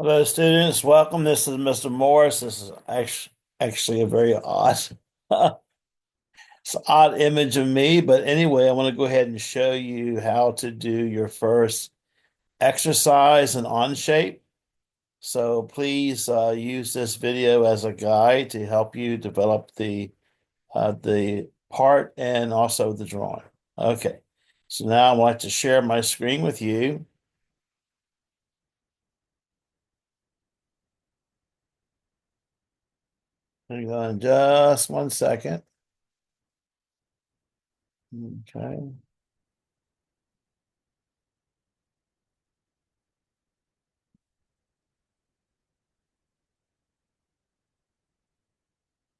Hello, students. Welcome. This is Mr. Morris. This is actually a very odd, it's an odd image of me. But anyway, I want to go ahead and show you how to do your first exercise in OnShape. So please use this video as a guide to help you develop the part and also the drawing. Okay. So now I want to share my screen with you. Hang on just 1 second. Okay.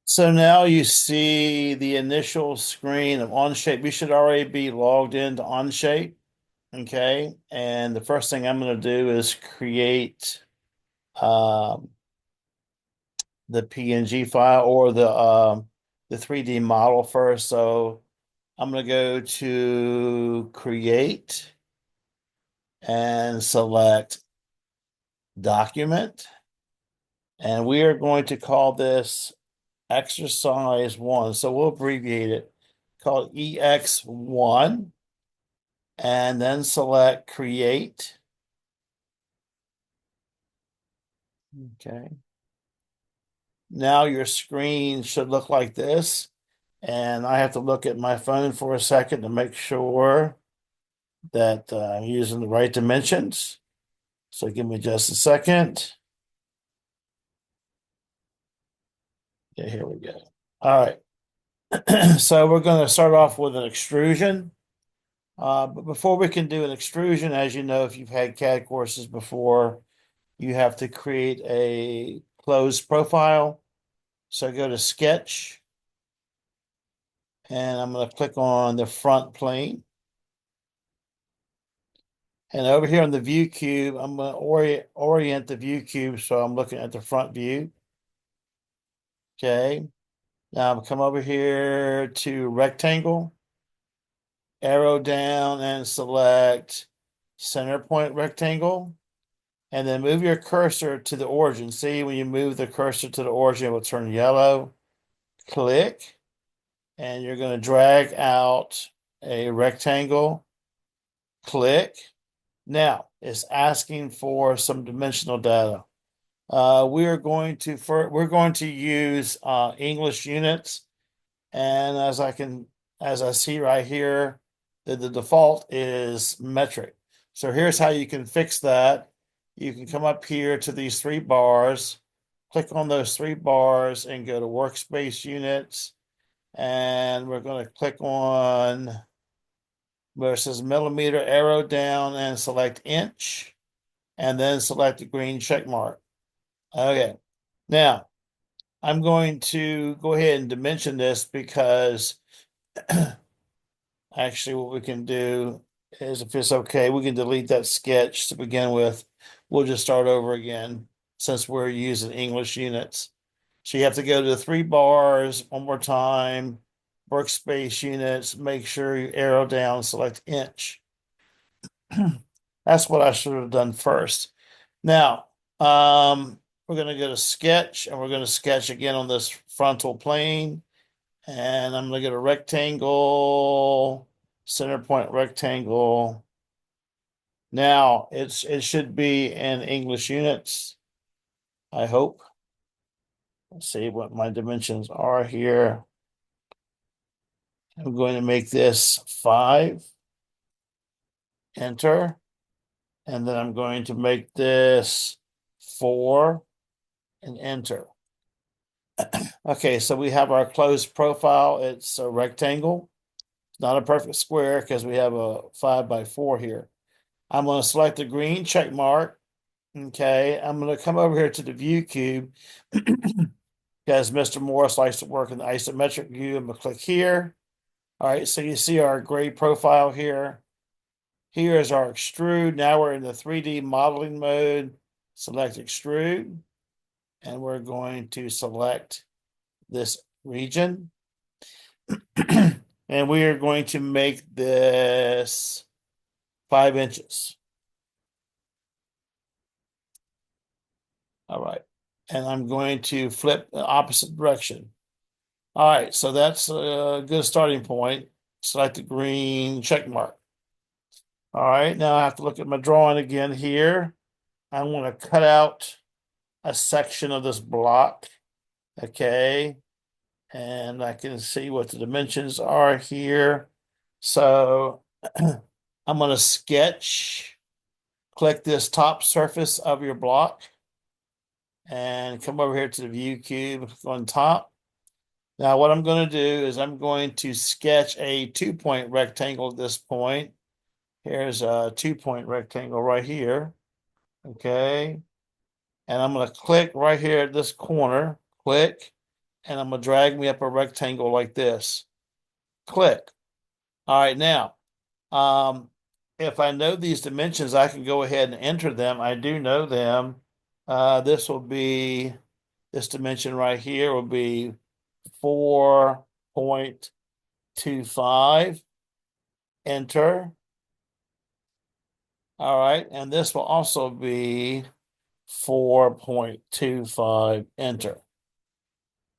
So now you see the initial screen of OnShape. We should already be logged into OnShape. Okay. And the first thing I'm going to do is create um, the PNG file or the 3D model first. So I'm going to go to create and select document. And we are going to call this exercise 1. So we'll abbreviate it, called EX1, and then select create. Okay. Now your screen should look like this. And I have to look at my phone for a second to make sure that I'm using the right dimensions. So give me just a second. Yeah, here we go. All right. So we're going to start off with an extrusion. But before we can do an extrusion, as you know, if you've had CAD courses before, you have to create a closed profile. So go to Sketch, and I'm going to click on the front plane. And over here on the view cube, I'm going to orient the view cube so I'm looking at the front view. Okay. Now I'm come over here to rectangle, arrow down and select center point rectangle. And then move your cursor to the origin. See, when you move the cursor to the origin, it will turn yellow. Click, and you're going to drag out a rectangle. Click. Now, it's asking for some dimensional data. We're going to use English units, and as I see right here, the default is metric. So here's how you can fix that. You can come up here to these three bars, click on those three bars, and go to workspace units. And we're going to click on versus millimeter, arrow down, and select inch, and then select the green check mark. Okay. Now, I'm going to go ahead and dimension this because actually what we can do is, if it's okay, we can delete that sketch to begin with. We'll just start over again since we're using English units. So you have to go to the three bars one more time, workspace units, make sure you arrow down, select inch. That's what I should have done first. Now, we're going to go to sketch, and we're going to sketch again on this frontal plane. And I'm going to get a rectangle, center point rectangle. Now it should be in English units, I hope. Let's see what my dimensions are here. I'm going to make this 5. Enter. And then I'm going to make this 4 and enter. Okay, so we have our closed profile. It's a rectangle. It's not a perfect square because we have a 5x4 here. I'm going to select the green check mark. Okay, I'm going to come over here to the view cube because Mr. Morris likes to work in the isometric view. I'm going to click here. All right, so you see our gray profile here. Here is our extrude. Now we're in the 3D modeling mode. Select extrude, and we're going to select this region. And we are going to make this 5 inches. All right. And I'm going to flip the opposite direction. All right, so that's a good starting point. Select the green check mark. All right, now I have to look at my drawing again here. I want to cut out a section of this block. Okay, and I can see what the dimensions are here. So I'm going to sketch, click this top surface of your block, and come over here to the view cube on top. Now what I'm going to do is I'm going to sketch a 2-point rectangle at this point. Here's a 2-point rectangle right here. Okay. And I'm going to click right here at this corner. Click. And I'm going to drag me up a rectangle like this. Click. All right. Now, if I know these dimensions, I can go ahead and enter them. I do know them. This dimension right here will be 4.25. Enter. All right. And this will also be 4.25. Enter.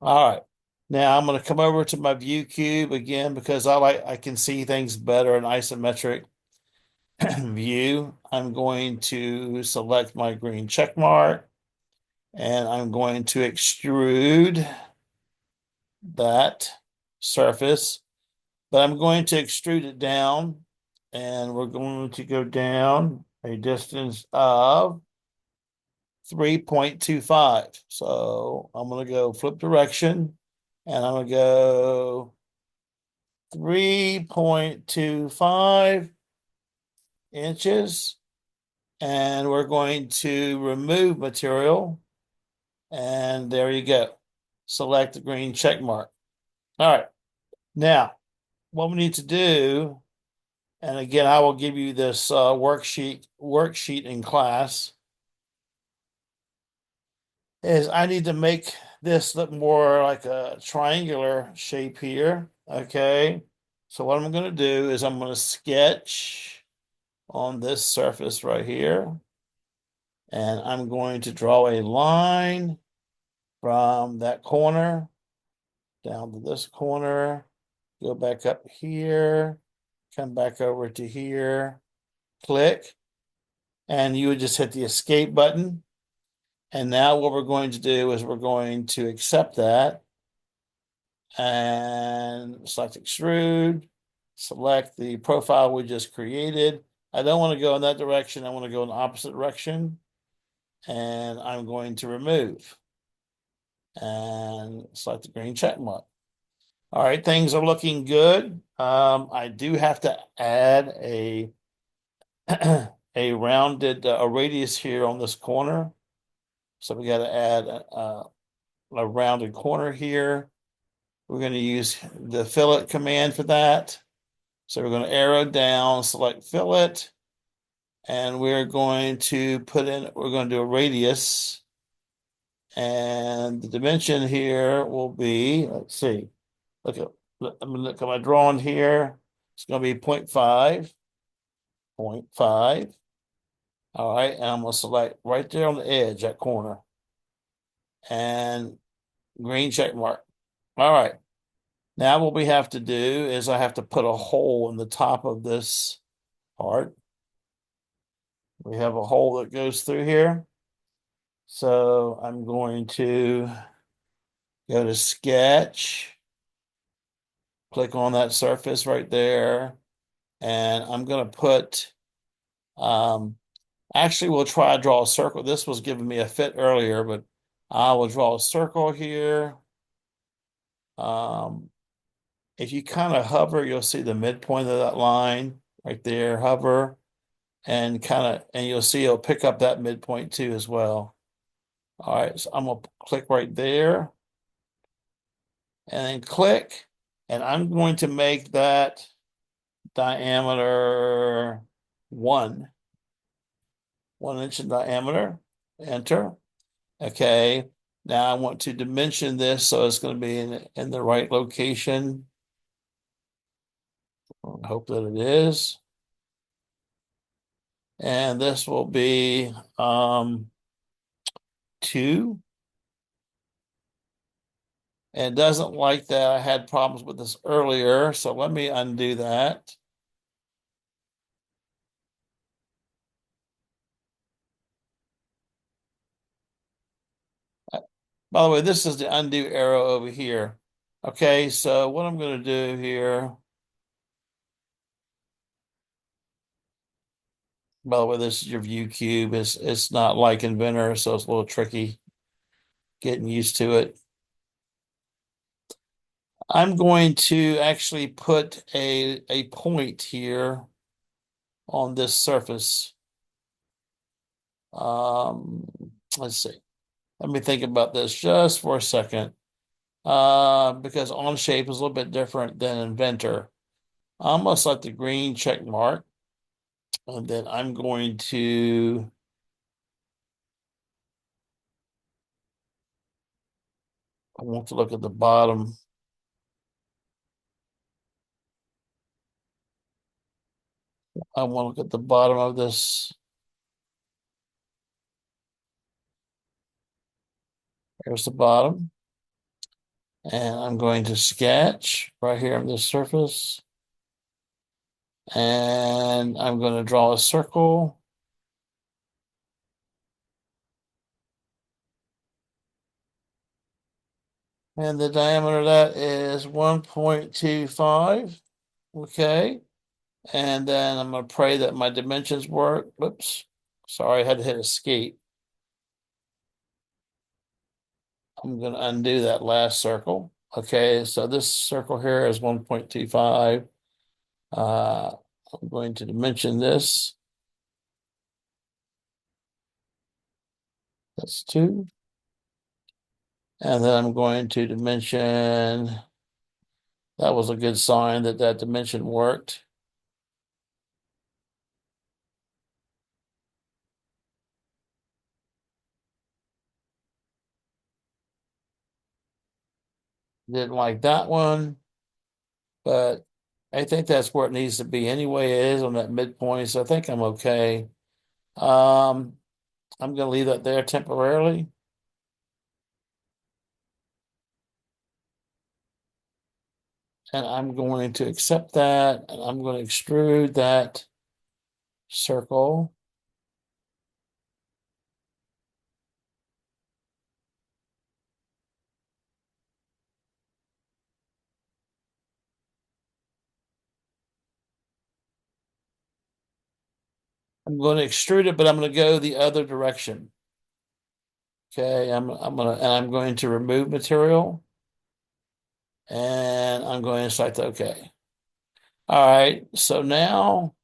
All right. Now I'm going to come over to my view cube again because I can see things better in isometric view. I'm going to select my green check mark and I'm going to extrude that surface, but I'm going to extrude it down and we're going to go down a distance of 3.25. So I'm going to go flip direction and I'm going to go 3.25 inches. And we're going to remove material. And there you go. Select the green check mark. All right. Now, what we need to do, and again, I will give you this worksheet in class, is I need to make this look more like a triangular shape here. Okay. So what I'm going to do is I'm going to sketch on this surface right here. And I'm going to draw a line from that corner down to this corner, go back up here, come back over to here, click, and you would just hit the escape button. And now what we're going to do is we're going to accept that and select extrude, select the profile we just created. I don't want to go in that direction. I want to go in the opposite direction. And I'm going to remove and select the green check mark. All right, things are looking good. I do have to add a a rounded a radius here on this corner. So we got to add a rounded corner here. We're going to use the fillet command for that. So we're going to arrow down, select fillet, and we're going to we're going to do a radius. And the dimension here will be, let's see, look at my drawing here. It's going to be 0.5, 0.5. All right, and I'm going to select right there on the edge, that corner, and green check mark. All right. Now what we have to do is I have to put a hole in the top of this part. We have a hole that goes through here. So I'm going to go to sketch, click on that surface right there, and I'm going to put, actually we'll try to draw a circle. This was giving me a fit earlier, but I will draw a circle here. If you kind of hover, you'll see the midpoint of that line right there, hover, and you'll see it'll pick up that midpoint too as well. All right, so I'm gonna click right there and then click, and I'm going to make that diameter 1 inch in diameter. Enter. Okay. Now I want to dimension this so it's going to be in the right location. I hope that it is. And this will be 2. And it doesn't like that. I had problems with this earlier, so let me undo that. By the way, this is the undo arrow over here. Okay, so what I'm going to do here, by the way, this is your view cube. It's not like Inventor, so it's a little tricky getting used to it. I'm going to actually put a point here on this surface. Um, let's see. Let me think about this just for a second. Because OnShape is a little bit different than Inventor. I'm gonna select the green check mark, and then I'm going to I want to look at the bottom. I want to look at the bottom of this. There's the bottom. And I'm going to sketch right here on this surface. And I'm going to draw a circle. And the diameter of that is 1.25. Okay. And then I'm going to pray that my dimensions work. Whoops. Sorry, I had to hit escape. I'm going to undo that last circle. Okay, so this circle here is 1.25. I'm going to dimension this. That's 2. And then I'm going to dimension. That was a good sign that that dimension worked. Didn't like that one, but I think that's where it needs to be anyway. It is on that midpoint, so I think I'm okay. I'm going to leave that there temporarily. And I'm going to accept that, and I'm going to extrude that circle. I'm going to extrude it, but I'm going to go the other direction. Okay, I'm going to remove material, and I'm going to select OK. All right, so now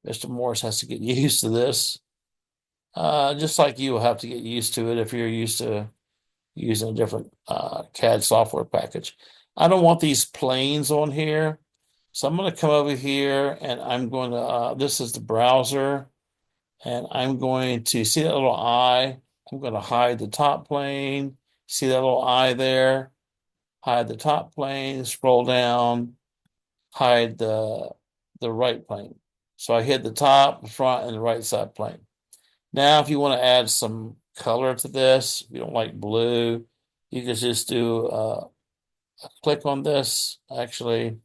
Mr. Morris has to get used to this. Just like you will have to get used to it if you're used to using a different CAD software package. I don't want these planes on here. So I'm going to come over here and I'm going to, this is the browser, and I'm going to see that little eye. I'm going to hide the top plane. See that little eye there? Hide the top plane, scroll down, hide the right plane. So I hid the top, the front, and the right side plane. Now, if you want to add some color to this, if you don't like blue, you can just do a click on this. Actually,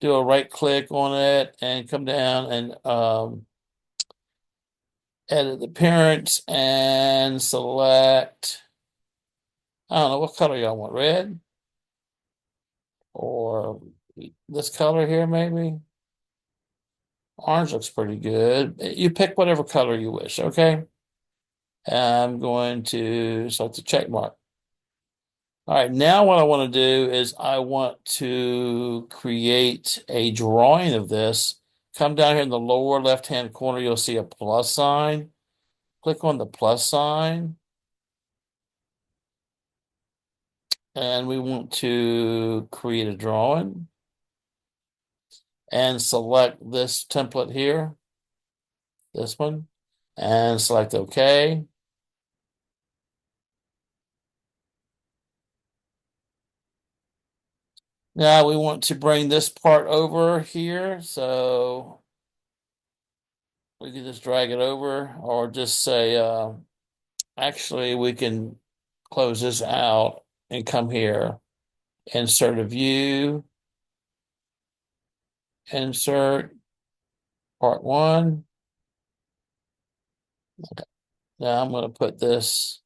do a right click on it and come down and edit the appearance and select, I don't know, what color y'all want, red or this color here, maybe? Orange looks pretty good. You pick whatever color you wish, okay? I'm going to select the check mark. All right, now what I want to do is I want to create a drawing of this. Come down here in the lower left-hand corner, you'll see a plus sign. Click on the plus sign. And we want to create a drawing. And select this template here, this one, and select OK. Now we want to bring this part over here. So we can just drag it over or just say, actually, we can close this out and come here, insert a view, insert part one. Okay. Now I'm going to put this,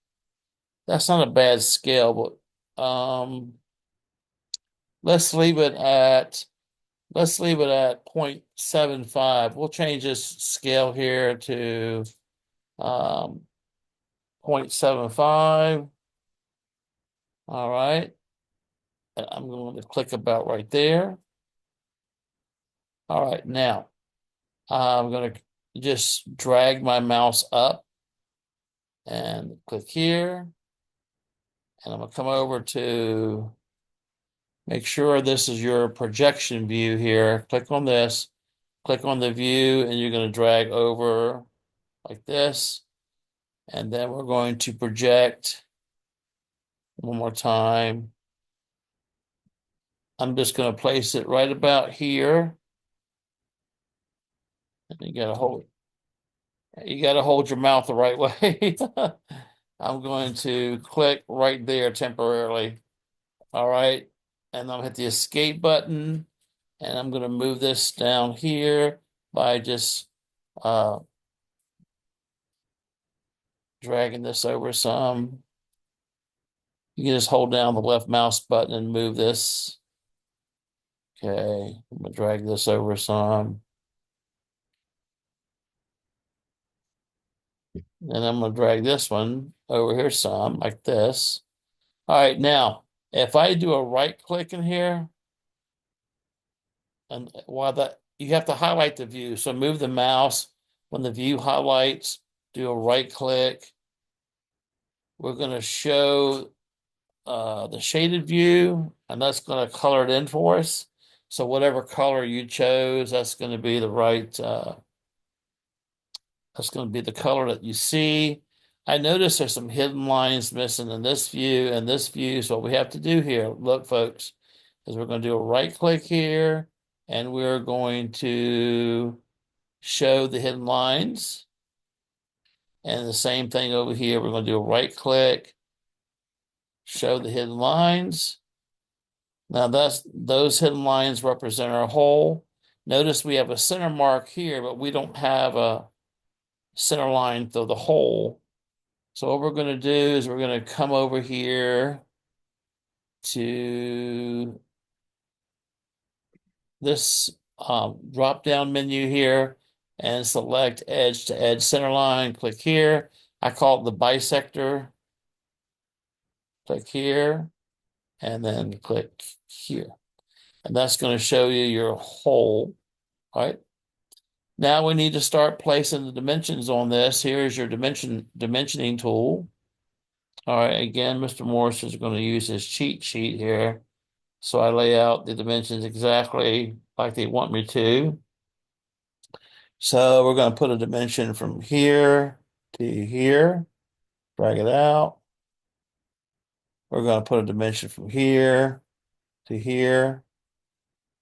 that's not a bad scale, but let's leave it at 0.75. We'll change this scale here to 0.75. All right. I'm going to click about right there. All right, now I'm going to just drag my mouse up and click here. And I'm going to come over to make sure this is your projection view here. Click on this, click on the view, and you're going to drag over like this. And then we're going to project one more time. I'm just going to place it right about here. And you got to hold your mouth the right way. I'm going to click right there temporarily. All right. And I'll hit the escape button. And I'm going to move this down here by just dragging this over some. You can just hold down the left mouse button and move this. Okay. I'm going to drag this over some. And I'm going to drag this one over here some, like this. All right, now, if I do a right click in here, and while that, you have to highlight the view. So move the mouse. When the view highlights, do a right click. We're going to show the shaded view, and that's going to color it in for us. So whatever color you chose, that's going to be the right that's going to be the color that you see. I notice there's some hidden lines missing in this view and this view. So what we have to do here, look, folks, is we're going to do a right click here, and we're going to show the hidden lines. And the same thing over here, we're going to do a right click, show the hidden lines. Now those hidden lines represent our hole. Notice we have a center mark here, but we don't have a center line through the hole. So what we're going to do is we're going to come over here to this drop down menu here and select edge to edge center line. Click here. I call it the bisector. Click here and then click here. And that's going to show you your hole. All right. Now we need to start placing the dimensions on this. Here's your dimensioning tool. All right, again, Mr. Morris is going to use his cheat sheet here. So I lay out the dimensions exactly like they want me to. So we're going to put a dimension from here to here, drag it out. We're going to put a dimension from here to here.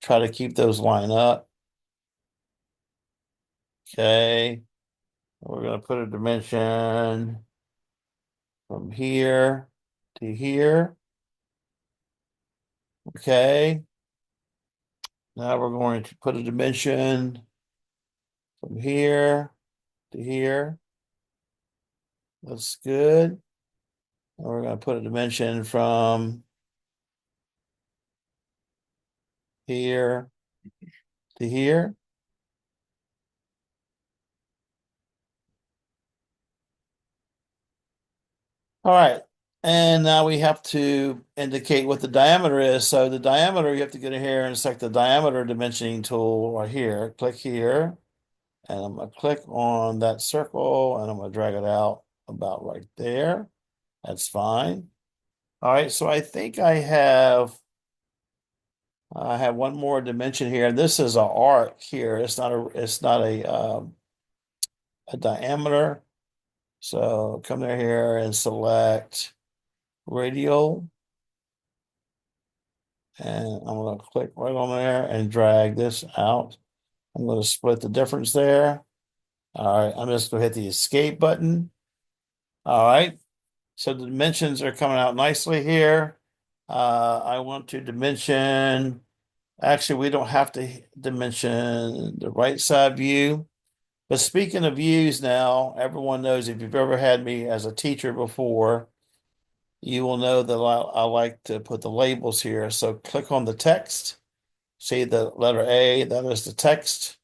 Try to keep those line up. Okay. We're going to put a dimension from here to here. Okay. Now we're going to put a dimension from here to here. That's good. And we're going to put a dimension from here to here. All right. And now we have to indicate what the diameter is. So the diameter, you have to get in here and select the diameter dimensioning tool right here. Click here. And I'm going to click on that circle and I'm going to drag it out about right there. That's fine. All right. So I think I have one more dimension here. This is an arc here. It's not a diameter. So come there here and select radial. And I'm going to click right on there and drag this out. I'm going to split the difference there. All right, I'm just gonna hit the escape button. All right, so the dimensions are coming out nicely here. I want to dimension, actually, we don't have to dimension the right side view. But speaking of views now, everyone knows if you've ever had me as a teacher before, you will know that I like to put the labels here. So click on the text, see the letter A, that is the text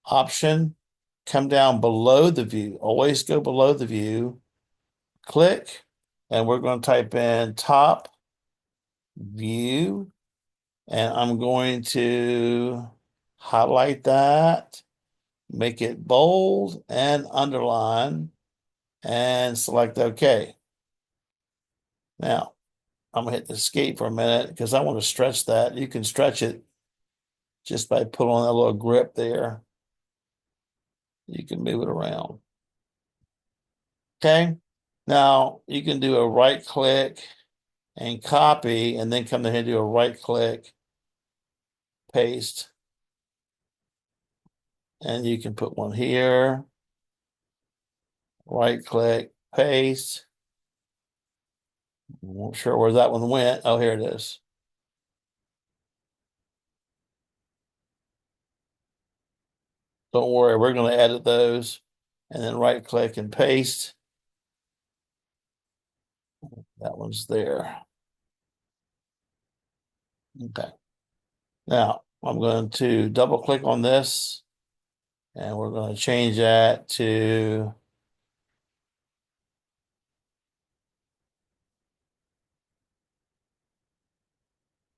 option. Come down below the view, always go below the view, click, and we're going to type in top view, and I'm going to highlight that, make it bold and underline, and select OK. Now, I'm going to hit escape for a minute because I want to stretch that. You can stretch it just by pulling on that little grip there. You can move it around. Okay. Now, you can do a right click and copy, and then come in here and do a right click, paste, and you can put one here, right click, paste. I'm not sure where that one went. Oh, here it is. Don't worry, we're going to edit those and then right click and paste. That one's there. Okay. Now I'm going to double click on this and we're going to change that to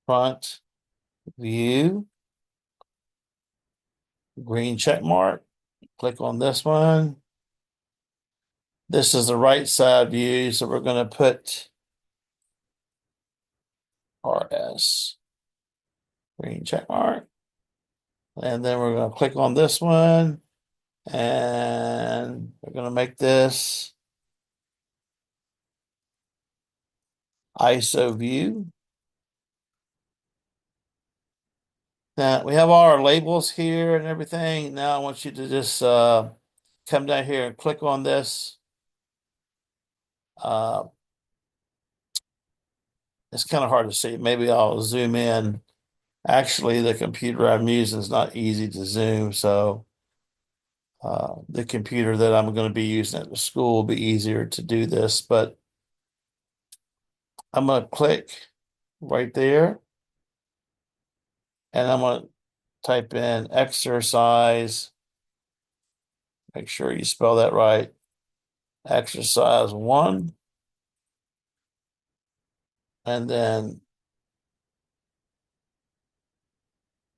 front view, green check mark. Click on this one. This is the right side view, so we're going to put RS, green check mark. And then we're going to click on this one and we're going to make this ISO view. Now we have all our labels here and everything. Now I want you to just come down here and click on this. It's kind of hard to see. Maybe I'll zoom in. Actually, the computer I'm using is not easy to zoom, so the computer that I'm going to be using at the school will be easier to do this. But I'm going to click right there, and I'm going to type in exercise. Make sure you spell that right. Exercise 1. And then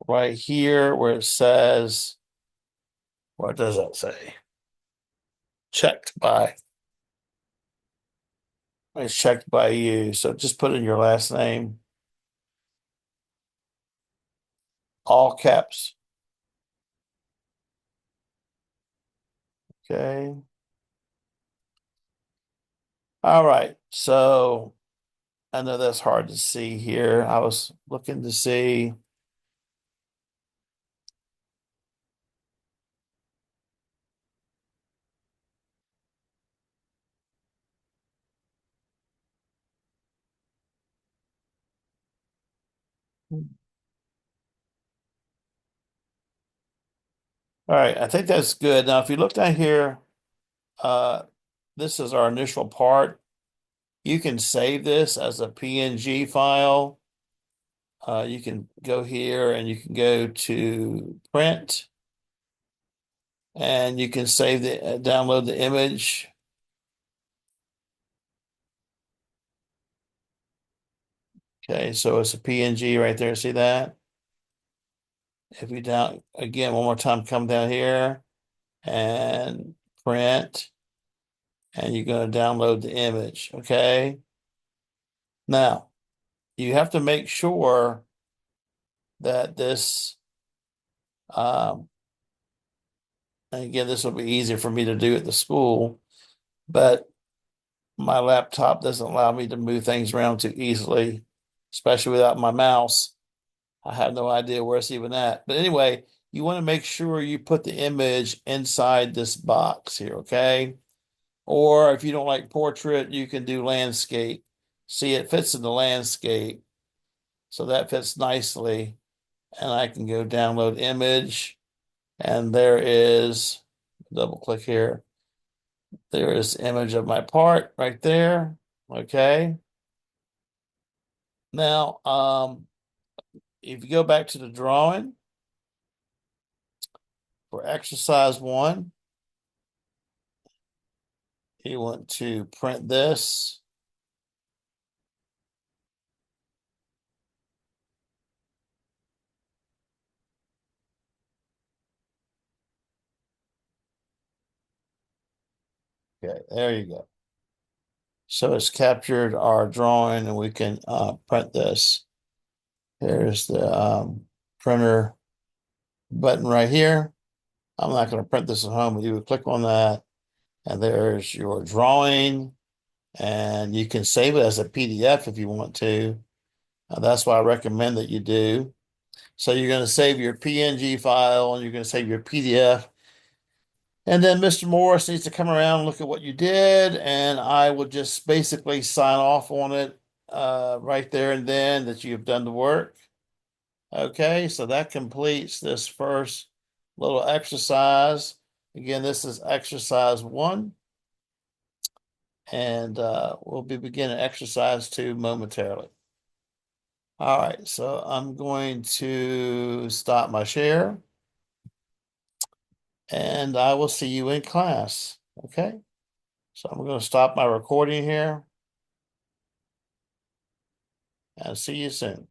right here where it says, what does that say? Checked by. It's checked by you. So just put in your last name, all caps. Okay. All right. So I know that's hard to see here. I was looking to see. All right. I think that's good. Now, if you look down here, uh, this is our initial part. You can save this as a PNG file. You can go here and you can go to print and you can save the download the image. Okay, so it's a PNG right there. See that? If you down again, one more time, come down here and print, and you're going to download the image. Okay. Now you have to make sure that this, and again, this will be easier for me to do at the school, but my laptop doesn't allow me to move things around too easily, especially without my mouse. I have no idea where it's even at. But anyway, you want to make sure you put the image inside this box here, okay? Or if you don't like portrait, you can do landscape. See, it fits in the landscape. So that fits nicely. And I can go download image. And there is, double click here. There is image of my part right there. Okay. Now, if you go back to the drawing for exercise 1, you want to print this. Okay, there you go. So it's captured our drawing and we can print this. There's the printer button right here. I'm not going to print this at home, but you would click on that and there's your drawing and you can save it as a PDF if you want to. That's why I recommend that you do. So you're going to save your PNG file and you're going to save your PDF. And then Mr. Morris needs to come around and look at what you did, and I will just basically sign off on it right there and then that you've done the work. Okay, so that completes this first little exercise. Again, this is exercise 1, and we'll be beginning exercise 2 momentarily. All right, so I'm going to stop my share, and I will see you in class. Okay, so I'm going to stop my recording here. And see you soon.